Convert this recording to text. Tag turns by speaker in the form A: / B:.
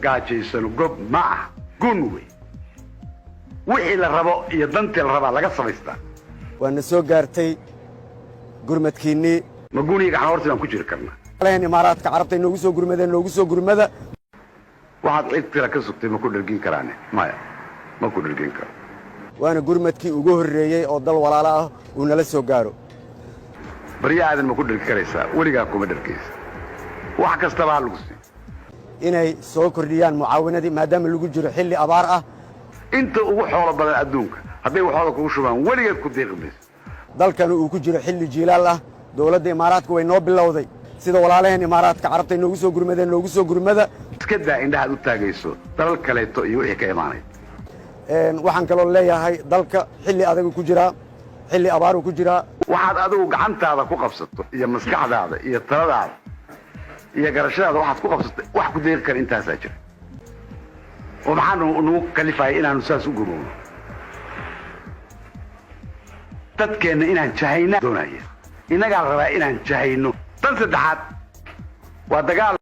A: gaajaysan gob ma ah gun wey wixii la rabo iyo dantii la rabaa laga samaystaa
B: waana soo gaartay gurmadkiinii
A: ma guniga xawartaan ku jiri karnaa
B: leen imaaraadka carabta inoogu soo gurmada
A: waxaad cid kale ka sugtay ma ku dhalgin karaane maya ma ku dhalgin karo
B: waana gurmadkii ugu horreeyey oo dal walaalo ah uu nala soo gaaro
A: barya aadan ma ku dhalgi karaysaa weligaa kuma dhalgaysa wax kastaba ha lagu siiyo
B: inay soo kordhiyaan mucaawinadii maadaama lagu jiro xilli abaar ah
A: inta ugu xoolo badan adduunka hadday waxooda kugu shubaan weligeed ku deeqi mayso
B: dalkanu uu ku jiro xilli jiilaal ah dowladda imaaraadka way noo bilowday sida walaalaheen imaaraadka carabta inoogu soo gurmada
A: iska daa indhahaad u taagayso dalal kaleeto iyo wixii ka imaanay
B: waxaan kaloo leeyahay dalka xilli adagu ku jiraa xilli abaaru ku jiraa
A: waxaad adigu gacantaada ku qabsato iyo maskaxdaada iyo taladaada iyo garashadaada waxaad ku qabsato wax ku deeqi kara intaasaa jira oo maxaa nagu kalifaya inaanu saas u gurowno dadkeenna inaan jahayna doonaya innagaa rabaa inaan jahayno tan saddexaad waa dagaal